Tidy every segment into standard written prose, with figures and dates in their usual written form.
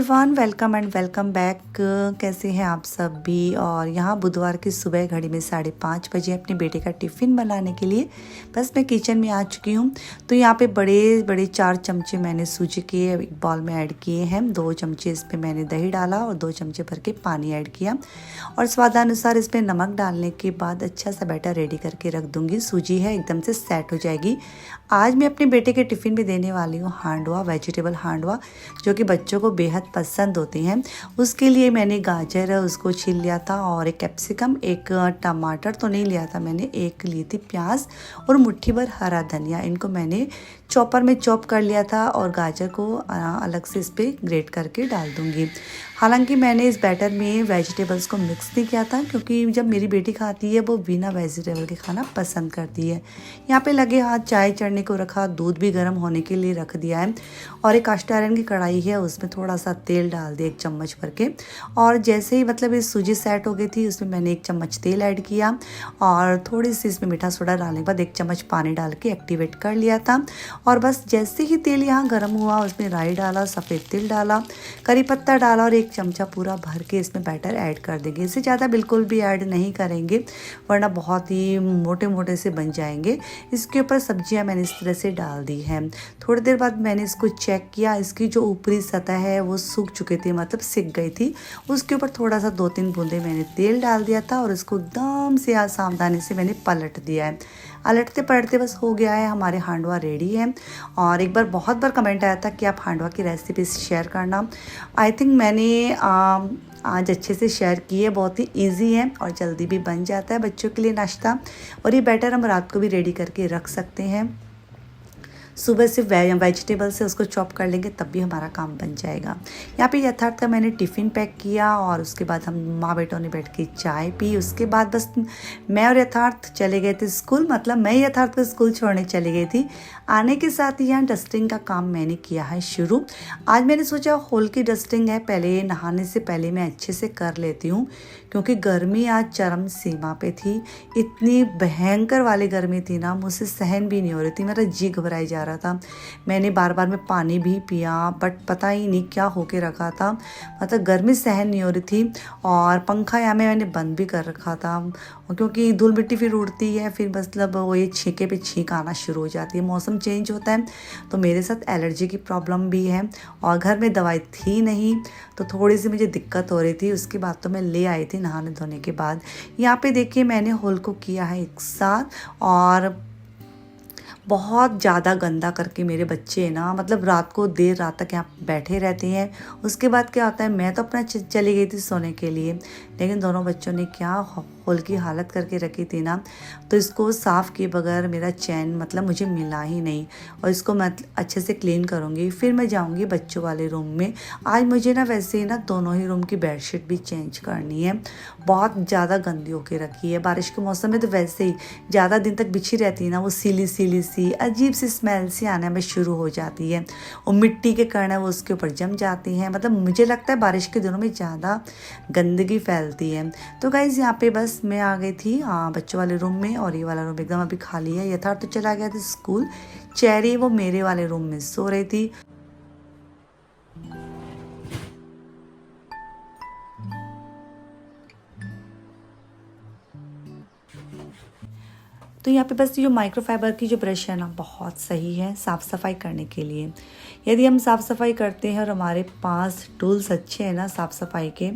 Everyone, welcome and welcome back. कैसे हैं आप सब भी। और यहाँ बुधवार की सुबह घड़ी में 5:30 बजे अपने बेटे का टिफ़िन बनाने के लिए बस मैं किचन में आ चुकी हूँ। तो यहाँ पे बड़े बड़े 4 चमचे मैंने सूजी के एक बॉल में ऐड किए हैं। 2 चमचे इसमें मैंने दही डाला और 2 चमचे भर के पानी ऐड किया और स्वादानुसार इसमें नमक डालने के बाद अच्छा सा बैटर रेडी करके रख दूँगी। सूजी है एकदम से सेट हो जाएगी। आज मैं अपने बेटे के टिफ़िन में देने वाली हूँ हांडवा, वेजिटेबल हांडवा, जो कि बच्चों को बेहद पसंद होती हैं। उसके लिए मैंने गाजर उसको छील लिया था और एक कैप्सिकम, एक टमाटर तो नहीं लिया था मैंने, एक ली थी प्याज और मुट्ठी भर हरा धनिया। इनको मैंने चॉपर में चॉप कर लिया था और गाजर को अलग से इस पर ग्रेट करके डाल दूँगी। हालांकि मैंने इस बैटर में वेजिटेबल्स को मिक्स नहीं किया था, क्योंकि जब मेरी बेटी खाती है वो बिना वेजिटेबल के खाना पसंद करती है। यहाँ पे लगे हाथ चाय चढ़ने को रखा, दूध भी गर्म होने के लिए रख दिया है और एक कास्ट आयरन की कढ़ाई है, उसमें थोड़ा सा तेल डाल दिया 1 चम्मच भर के। और जैसे ही मतलब ये सूजी सेट हो गई थी, उसमें मैंने 1 चम्मच तेल ऐड किया और थोड़ी सी इसमें मीठा सोडा डालने के बाद 1 चम्मच पानी डाल के एक्टिवेट कर लिया था। और बस जैसे ही तेल यहाँ गर्म हुआ, उसमें राई डाला, सफ़ेद तिल डाला, करी पत्ता डाला और 1 चमचा पूरा भर के इसमें बैटर ऐड कर देंगे। इससे ज़्यादा बिल्कुल भी ऐड नहीं करेंगे, वरना बहुत ही मोटे मोटे से बन जाएंगे। इसके ऊपर सब्जियां मैंने इस तरह से डाल दी हैं। थोड़ी देर बाद मैंने इसको चेक किया, इसकी जो ऊपरी सतह है वो सूख चुकी थी, मतलब सिक गई थी। उसके ऊपर थोड़ा सा 2-3 बूंदे मैंने तेल डाल दिया था और इसको एकदम से सावधानी से मैंने पलट दिया है। पलटते पलटते बस हो गया है, हमारे हांडवा रेडी है। और एक बार बहुत बार कमेंट आया था कि आप हांडवा की रेसिपी शेयर करना। आई थिंक मैंने आज अच्छे से शेयर की है। बहुत ही इजी है और जल्दी भी बन जाता है बच्चों के लिए नाश्ता। और ये बैटर हम रात को भी रेडी करके रख सकते हैं। सुबह से वेजिटेबल से उसको चॉप कर लेंगे, तब भी हमारा काम बन जाएगा। यहाँ पे यथार्थ का मैंने टिफ़िन पैक किया और उसके बाद हम माँ बेटों ने बैठ के चाय पी। उसके बाद बस मैं और यथार्थ चले गए थे स्कूल, मतलब मैं यथार्थ को स्कूल छोड़ने चली गई थी। आने के साथ ही यहाँ डस्टिंग का काम मैंने किया है शुरू। आज मैंने सोचा हॉल की डस्टिंग है, पहले नहाने से पहले मैं अच्छे से कर लेती हूँ, क्योंकि गर्मी आज चरम सीमा पे थी। इतनी भयंकर वाली गर्मी थी ना, मुझसे सहन भी नहीं हो रही थी, मेरा जी घबराई जा रहा था। मैंने बार बार में पानी भी पिया, बट पता ही नहीं क्या होके रखा था, मतलब गर्मी सहन नहीं हो रही थी। और पंखा यहाँ में मैंने बंद भी कर रखा था, क्योंकि धूल मिट्टी फिर उड़ती है, फिर मतलब वो ये छींके पे छींक आना शुरू हो जाती है। मौसम चेंज होता है तो मेरे साथ एलर्जी की प्रॉब्लम भी है और घर में दवाई थी नहीं, तो थोड़ी सी मुझे दिक्कत हो रही थी। उसके बाद तो मैं ले आई थी नहाने धोने के बाद। यहाँ पे देखिए मैंने हॉल को किया है एक साथ, और बहुत ज़्यादा गंदा करके मेरे बच्चे ना, मतलब रात को देर रात तक यहाँ बैठे रहते हैं। उसके बाद क्या होता है, मैं तो अपना चली गई थी सोने के लिए, लेकिन दोनों बच्चों ने क्या हॉल की हालत करके रखी थी ना। तो इसको साफ़ किए बगैर मेरा चैन मतलब मुझे मिला ही नहीं। और इसको मैं अच्छे से क्लीन करूँगी, फिर मैं जाऊँगी बच्चों वाले रूम में। आज मुझे ना वैसे ही ना दोनों ही रूम की बेडशीट भी चेंज करनी है, बहुत ज़्यादा गंदी होके रखी है। बारिश के मौसम में तो वैसे ही ज़्यादा दिन तक बिछी रहती है ना, वो सीली सीली सी अजीब सी स्मेल सी आने में शुरू हो जाती है। और मिट्टी के कण है वो उसके ऊपर जम जाती हैं। मतलब मुझे लगता है बारिश के दिनों में ज़्यादा गंदगी फैलती है। तो गाइज़ यहाँ पे बस मैं आ गई थी बच्चों वाले रूम में, और ये वाला रूम एकदम अभी खाली है। यथार्थ तो चला गया था स्कूल, चेरी वो मेरे वाले रूम में सो रही थी। तो यहाँ पे बस ये जो माइक्रोफाइबर की जो ब्रश है ना, बहुत सही है साफ़ सफाई करने के लिए। यदि हम साफ़ सफाई करते हैं और हमारे पास टूल्स अच्छे हैं ना साफ़ सफाई के,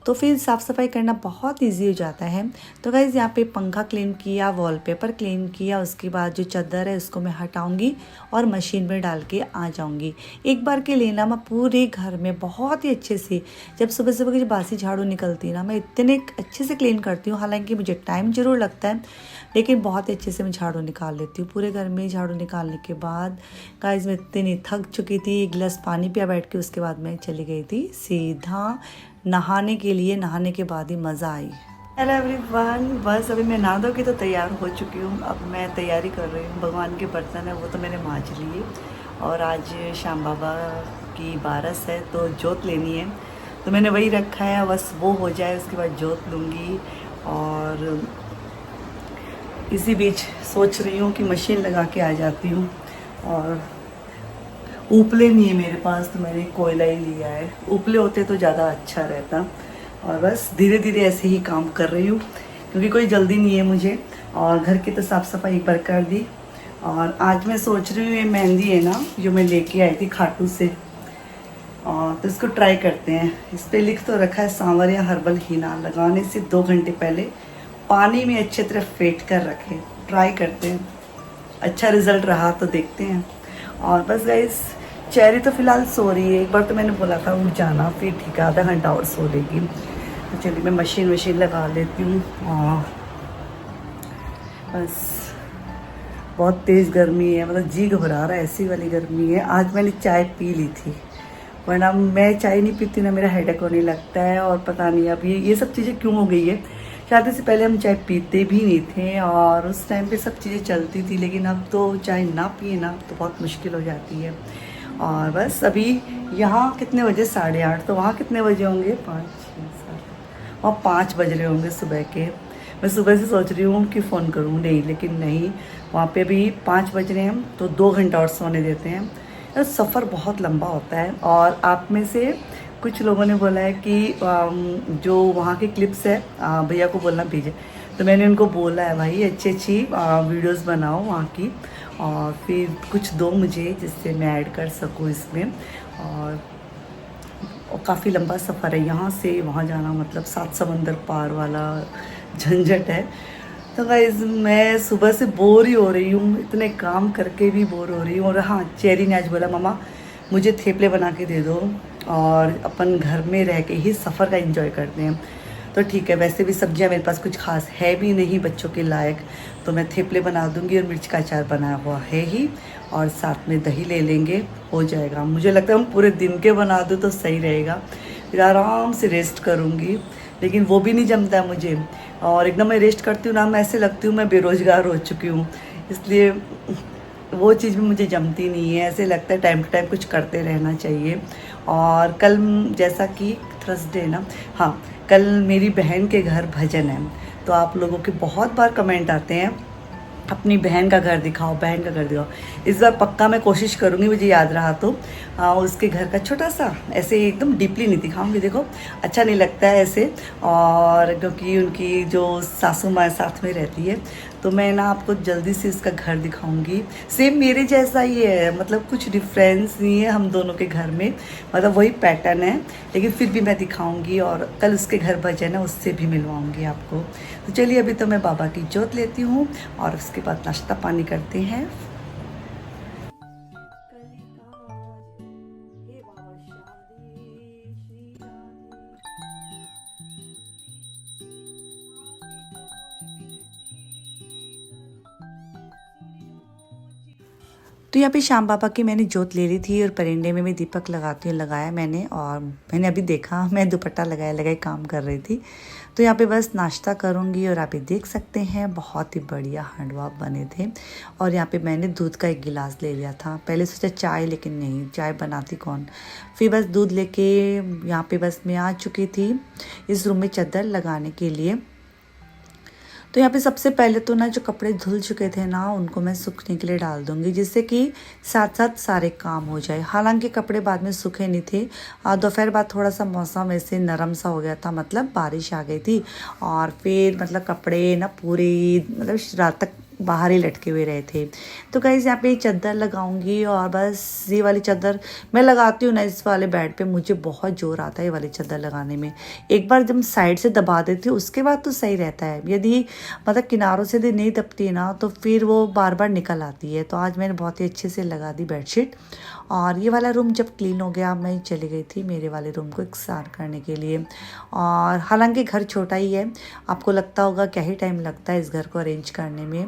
तो फिर साफ़ सफाई करना बहुत इजी हो जाता है। तो गाइज़ यहाँ पे पंखा क्लीन किया, वॉलपेपर क्लीन किया, उसके बाद जो चादर है उसको मैं हटाऊंगी और मशीन में डाल के आ जाऊंगी। एक बार के लिए ना मैं पूरे घर में बहुत ही अच्छे से, जब सुबह सुबह की जो बासी झाड़ू निकलती है ना, मैं इतने अच्छे से क्लीन करती हूँ। हालांकि मुझे टाइम ज़रूर लगता है, लेकिन बहुत ही अच्छे से मैं झाड़ू निकाल लेती हूँ। पूरे घर में झाड़ू निकालने के बाद गाइज़ मैं इतनी थक चुकी थी, 1 गिलास पानी पिया बैठ के, उसके बाद मैं चली गई थी सीधा नहाने के लिए। नहाने के बाद ही मज़ा आई। हेलो एवरीवन, बस अभी मैं नहा धो के तो तैयार हो चुकी हूँ। अब मैं तैयारी कर रही हूँ। भगवान के बर्तन है वो तो मैंने मांज लिए, और आज श्याम बाबा की बारस है तो जोत लेनी है, तो मैंने वही रखा है। बस वो हो जाए उसके बाद जोत लूँगी। और इसी बीच सोच रही हूँ कि मशीन लगा के आ जाती हूँ। और उपले नहीं है मेरे पास, तो मैंने कोयला ही लिया है। उपले होते तो ज़्यादा अच्छा रहता। और बस धीरे धीरे ऐसे ही काम कर रही हूँ, क्योंकि कोई जल्दी नहीं है मुझे। और घर की तो साफ़ सफाई एक बार कर दी। और आज मैं सोच रही हूँ ये मेहंदी है ना, जो मैं लेके आई थी खाटू से, और तो इसको ट्राई करते हैं। इस पर लिख तो रखा है सांवरिया हर्बल हीना, लगाने से 2 घंटे पहले पानी में अच्छे तरह फेंट कर रखें। ट्राई करते हैं, अच्छा रिजल्ट रहा तो देखते हैं। और बस गाइस, चेरी तो फिलहाल सो रही है। एक बार तो मैंने बोला था उठ जाना, फिर ठीक है आधा घंटा और सो लेगी। तो चलिए मैं मशीन लगा लेती हूँ। और बस बहुत तेज़ गर्मी है, मतलब जी घबरा रहा है, ऐसी वाली गर्मी है। आज मैंने चाय पी ली थी, वरना मैं चाय नहीं पीती ना, मेरा हेडेक होने लगता है। और पता नहीं अब ये सब चीज़ें क्यों हो गई है। शादी से पहले हम चाय पीते भी नहीं थे, और उस टाइम पे सब चीज़ें चलती थी, लेकिन अब तो चाय ना पिए ना तो बहुत मुश्किल हो जाती है। और बस अभी यहाँ कितने बजे, 8:30, तो वहाँ कितने बजे होंगे, 5, 6, 7, और 5 बज रहे होंगे सुबह के। मैं सुबह से सोच रही हूँ कि फ़ोन करूँ, नहीं, लेकिन नहीं, वहाँ पे भी 5 बज रहे हैं, तो 2 घंटा और सोने देते हैं। यार सफ़र बहुत लंबा होता है। और आप में से कुछ लोगों ने बोला है कि जो वहाँ के क्लिप्स है भैया को बोलना भेजे, तो मैंने उनको बोला है भाई अच्छी वीडियोस बनाओ वहाँ की, और फिर कुछ दो मुझे जिससे मैं ऐड कर सकूँ इसमें। और काफ़ी लंबा सफ़र है, यहाँ से वहाँ जाना मतलब 7 समंदर पार वाला झंझट है। तो गाइस मैं सुबह से बोर ही हो रही हूँ, इतने काम करके भी बोर हो रही हूँ। और हाँ, चेरी ने आज बोला मम्मा मुझे थेपले बना के दे दो, और अपन घर में रह के ही सफ़र का एंजॉय करते हैं। तो ठीक है, वैसे भी सब्जियां मेरे पास कुछ खास है भी नहीं बच्चों के लायक, तो मैं थेपले बना दूंगी, और मिर्च का अचार बनाया हुआ है ही, और साथ में दही ले लेंगे, हो जाएगा। मुझे लगता है हम पूरे दिन के बना दूँ तो सही रहेगा, फिर आराम से रेस्ट करूँगी। लेकिन वो भी नहीं जमता है मुझे, और एकदम मैं रेस्ट करती हूँ ना, मैं ऐसे लगती हूँ मैं बेरोज़गार हो चुकी हूँ, इसलिए वो चीज़ भी मुझे जमती नहीं है। ऐसे लगता है टाइम टू टाइम कुछ करते रहना चाहिए। और कल जैसा कि थर्सडे ना, हाँ, कल मेरी बहन के घर भजन है, तो आप लोगों के बहुत बार कमेंट आते हैं अपनी बहन का घर दिखाओ, बहन का घर दिखाओ। इस बार पक्का मैं कोशिश करूँगी, मुझे याद रहा तो उसके घर का छोटा सा, ऐसे एकदम डीपली नहीं दिखाऊंगी, देखो अच्छा नहीं लगता है ऐसे। और क्योंकि उनकी जो सासू माँ साथ में रहती है, तो मैं ना आपको जल्दी से इसका घर दिखाऊंगी। सेम मेरे जैसा ही है, मतलब कुछ डिफरेंस नहीं है हम दोनों के घर में, मतलब वही पैटर्न है, लेकिन फिर भी मैं दिखाऊंगी। और कल उसके घर भजन है, उससे भी मिलवाऊंगी आपको। तो चलिए अभी तो मैं बाबा की जोत लेती हूँ, और उसके बाद नाश्ता पानी करते हैं। तो यहाँ पे श्याम बाबा की मैंने जोत ले ली थी, और परिंदे में भी दीपक लगाया मैंने। और मैंने अभी देखा, मैं दुपट्टा लगाए काम कर रही थी। तो यहाँ पे बस नाश्ता करूँगी, और आप ये देख सकते हैं बहुत ही बढ़िया हांडवा बने थे। और यहाँ पे मैंने दूध का 1 गिलास ले लिया था, पहले सोचा चाय, लेकिन नहीं, चाय बनाती कौन। फिर बस दूध लेके यहाँ पे बस मैं आ चुकी थी इस रूम में चादर लगाने के लिए। तो यहाँ पे सबसे पहले तो ना जो कपड़े धुल चुके थे ना, उनको मैं सूखने के लिए डाल दूँगी, जिससे कि साथ साथ सारे काम हो जाए। हालांकि कपड़े बाद में सूखे नहीं थे, दोपहर बाद थोड़ा सा मौसम ऐसे नरम सा हो गया था, मतलब बारिश आ गई थी। और फिर मतलब कपड़े ना पूरी मतलब रात तक बाहर ही लटके हुए रहे थे। तो गाइस यहाँ पे चादर लगाऊंगी, और बस ये वाली चादर मैं लगाती हूँ ना इस वाले बेड पे, मुझे बहुत जोर आता है ये वाली चादर लगाने में। एक बार जब साइड से दबा देती हूँ उसके बाद तो सही रहता है, यदि मतलब किनारों से यदि नहीं दबती है ना, तो फिर वो बार बार निकल आती है। तो आज मैंने बहुत ही अच्छे से लगा दी बेडशीट। और ये वाला रूम जब क्लीन हो गया, मैं चली गई थी मेरे वाले रूम को एक्सार करने के लिए। और हालांकि घर छोटा ही है, आपको लगता होगा क्या ही टाइम लगता है इस घर को अरेंज करने में,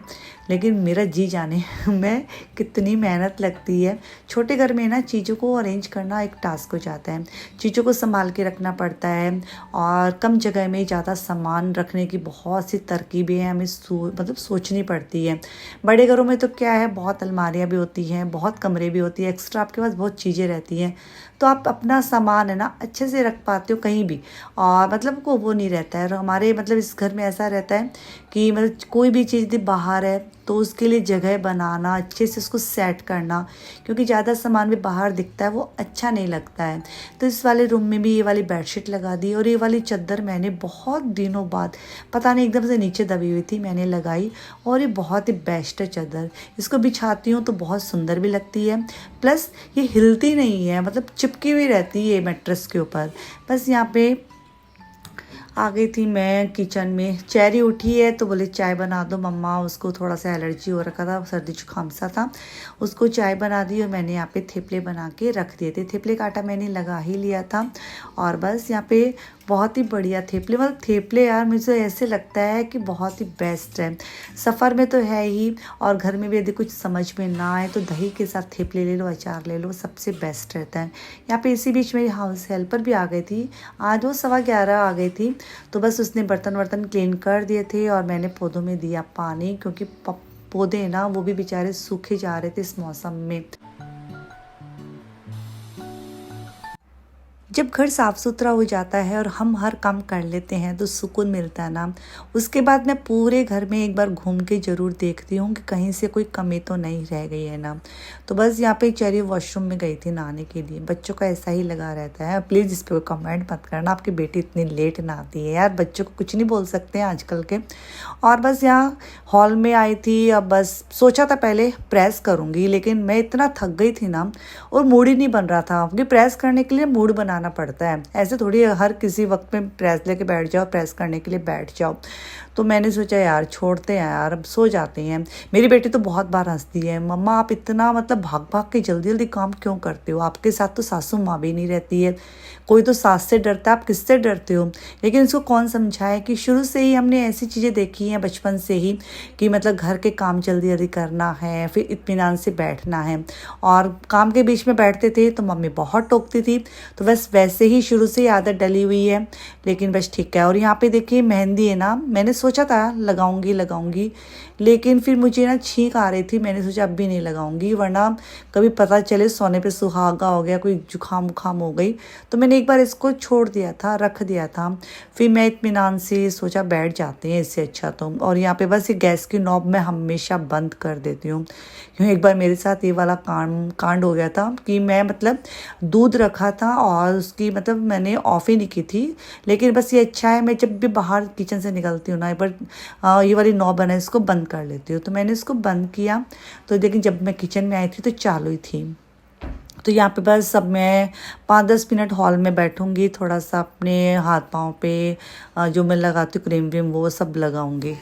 लेकिन मेरा जी जाने में कितनी मेहनत लगती है। छोटे घर में ना चीज़ों को अरेंज करना एक टास्क हो जाता है, चीज़ों को संभाल के रखना पड़ता है, और कम जगह में ज़्यादा सामान रखने की बहुत सी तरकीबें हमें मतलब सोचनी पड़ती है। बड़े घरों में तो क्या है, बहुत अलमारियाँ भी होती हैं, बहुत कमरे भी होती है, एक्स्ट्रा आपके पास बहुत चीज़ें रहती हैं, तो आप अपना सामान है ना अच्छे से रख पाते हो कहीं भी, और मतलब को वो नहीं रहता है। और हमारे मतलब इस घर में ऐसा रहता है कि मतलब कोई भी चीज़ बाहर है तो उसके लिए जगह बनाना, अच्छे से उसको सेट करना, क्योंकि ज़्यादा सामान भी बाहर दिखता है वो अच्छा नहीं लगता है। तो इस वाले रूम में भी ये वाली बेडशीट लगा दी, और ये वाली चादर मैंने बहुत दिनों बाद पता नहीं एकदम से नीचे दबी हुई थी, मैंने लगाई, और ये बहुत ही बेस्ट है चादर। इसको बिछाती हूँ तो बहुत सुंदर भी लगती है, प्लस ये हिलती नहीं है, मतलब चिपकी हुई रहती है मैट्रेस के ऊपर। बस यहाँ पे आ गई थी मैं किचन में। चेरी उठी है तो बोले चाय बना दो मम्मा, उसको थोड़ा सा एलर्जी हो रखा था, सर्दी जुकाम सा था, उसको चाय बना दी। और मैंने यहाँ पे थेपले बना के रख दिए थे, थेपले का आटा मैंने लगा ही लिया था। और बस यहाँ पे बहुत ही बढ़िया थेपले, मतलब थेपले यार मुझे ऐसे लगता है कि बहुत ही बेस्ट है। सफ़र में तो है ही, और घर में भी यदि कुछ समझ में ना आए तो दही के साथ थेपले ले लो, अचार ले लो, सबसे बेस्ट रहता है। यहाँ पे इसी बीच मेरी हाउस हेल्पर भी आ गई थी, आज वो 11:15 आ गई थी। तो बस उसने बर्तन वर्तन क्लीन कर दिए थे, और मैंने पौधों में दिया पानी, क्योंकि पौधे ना वो भी बेचारे सूखे जा रहे थे इस मौसम में। जब घर साफ़ सुथरा हो जाता है और हम हर काम कर लेते हैं तो सुकून मिलता है ना। उसके बाद मैं पूरे घर में एक बार घूम के ज़रूर देखती हूँ कि कहीं से कोई कमी तो नहीं रह गई है ना। तो बस यहाँ पे चेरी वॉशरूम में गई थी नहाने के लिए। बच्चों का ऐसा ही लगा रहता है, प्लीज़ इस पर कमेंट मत करना, आपकी बेटी इतनी लेट नहाती है यार, बच्चों को कुछ नहीं बोल सकते हैं आजकल के। और बस यहाँ हॉल में आई थी, अब बस सोचा था पहले प्रेस करूँगी, लेकिन मैं इतना थक गई थी ना, और मूड ही नहीं बन रहा था, क्योंकि प्रेस करने के लिए मूड बनाना पड़ता है, ऐसे थोड़ी हर किसी वक्त में प्रेस लेके बैठ जाओ, प्रेस करने के लिए बैठ जाओ। तो मैंने सोचा यार छोड़ते हैं यार, अब सो जाते हैं। मेरी बेटी तो बहुत बार हंसती है, मम्मा आप इतना मतलब भाग भाग के जल्दी जल्दी काम क्यों करते हो, आपके साथ तो सासू माँ भी नहीं रहती है, कोई तो सास से डरता है, आप किससे डरते हो। लेकिन इसको कौन समझाए कि शुरू से ही हमने ऐसी चीज़ें देखी हैं बचपन से ही, कि मतलब घर के काम जल्दी जल्दी करना है, फिर इत्मीनान से बैठना है। और काम के बीच में बैठते थे तो मम्मी बहुत टोकती थी, तो बस वैसे ही शुरू से ही आदत डली हुई है। लेकिन बस ठीक है। और यहाँ पे देखिए मेहंदी है ना, मैंने सोचा था लगाऊंगी, लेकिन फिर मुझे ना छींक आ रही थी, मैंने सोचा अब भी नहीं लगाऊंगी, वरना कभी पता चले सोने पे सुहागा हो गया, कोई जुकाम उखाम हो गई। तो मैंने एक बार इसको छोड़ दिया था, रख दिया था, फिर मैं इत्मीनान से सोचा बैठ जाते हैं इससे अच्छा तो। और यहाँ पे बस ये गैस की नॉब मैं हमेशा बंद कर देती हूँ, क्योंकि एक बार मेरे साथ ये वाला कांड हो गया था कि मैं मतलब दूध रखा था और उसकी मतलब मैंने ऑफ ही नहीं की थी। लेकिन बस ये अच्छा है, मैं जब भी बाहर किचन से निकलती हूँ ना, एक बार ये वाली नॉब है ना, इसको बंद कर लेती हूँ। तो मैंने इसको बंद किया, तो लेकिन जब मैं किचन में आई थी तो चालू ही थी। तो यहाँ पे बस अब मैं 5-10 मिनट हॉल में बैठूंगी, थोड़ा सा अपने हाथ पाँव पे जो मैं लगाती हूँ क्रीम व्रीम वो सब लगाऊंगी।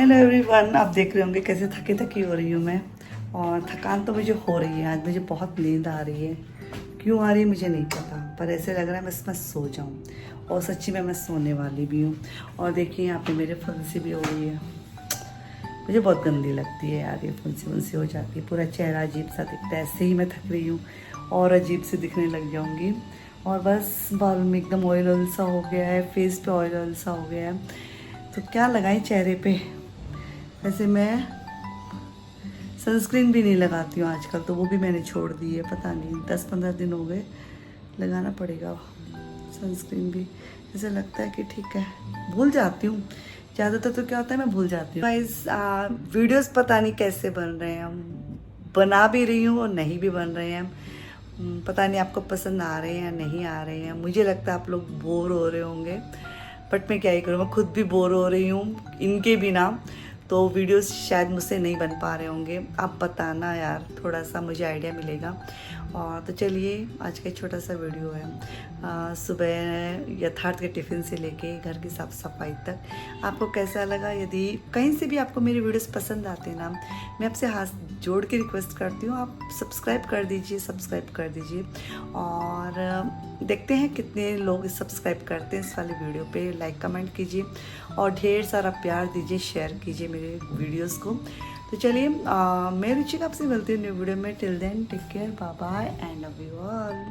हेलो एवरीवन, आप देख रहे होंगे कैसे थकी थकी हो रही हूँ मैं, और थकान तो मुझे हो रही है, आज मुझे बहुत नींद आ रही है। क्यों आ रही है मुझे नहीं पता, पर ऐसे लग रहा है मैं सो जाऊँ, और सच्ची में मैं सोने वाली भी हूँ। और देखिए यहाँ पे मेरे फुंसी भी हो रही है, मुझे बहुत गंदी लगती है यार, ये फुंसी हो जाती है, पूरा चेहरा अजीब सा दिखता है। ऐसे ही मैं थक रही हूँ और अजीब से दिखने लग जाऊँगी। और बस बाल में एकदम ऑयल सा हो गया है, फेस पे ऑयल सा हो गया है, तो क्या लगाएं चेहरे पे। वैसे मैं सनस्क्रीन भी नहीं लगाती हूँ आजकल, तो वो भी मैंने छोड़ दी है, पता नहीं 10-15 दिन हो गए, लगाना पड़ेगा सनस्क्रीन भी। ऐसा लगता है कि ठीक है, भूल जाती हूँ ज़्यादातर, तो क्या होता है मैं भूल जाती हूँ। गाइस वीडियोस पता नहीं कैसे बन रहे हैं, बना भी रही हूँ और नहीं भी बन रहे हैं, पता नहीं आपको पसंद आ रहे हैं या नहीं आ रहे हैं। मुझे लगता है आप लोग बोर हो रहे होंगे, बट मैं क्या ही करूँ, मैं खुद भी बोर हो रही हूँ इनके बिना, तो वीडियोस शायद मुझसे नहीं बन पा रहे होंगे। आप बताना यार, थोड़ा सा मुझे आइडिया मिलेगा। और तो चलिए, आज का छोटा सा वीडियो है सुबह यथार्थ के टिफ़िन से लेके घर की साफ़ सफाई तक। आपको कैसा लगा? यदि कहीं से भी आपको मेरे वीडियोस पसंद आते हैं ना, मैं आपसे हाथ जोड़ के रिक्वेस्ट करती हूँ, आप सब्सक्राइब कर दीजिए। और देखते हैं कितने लोग सब्सक्राइब करते हैं इस वाले वीडियो पे। लाइक कमेंट कीजिए और ढेर सारा प्यार दीजिए, शेयर कीजिए मेरे वीडियोस को। तो चलिए मैं रुचिका आपसे मिलती हूँ न्यू वीडियो में। Till then take care, bye bye and love you all.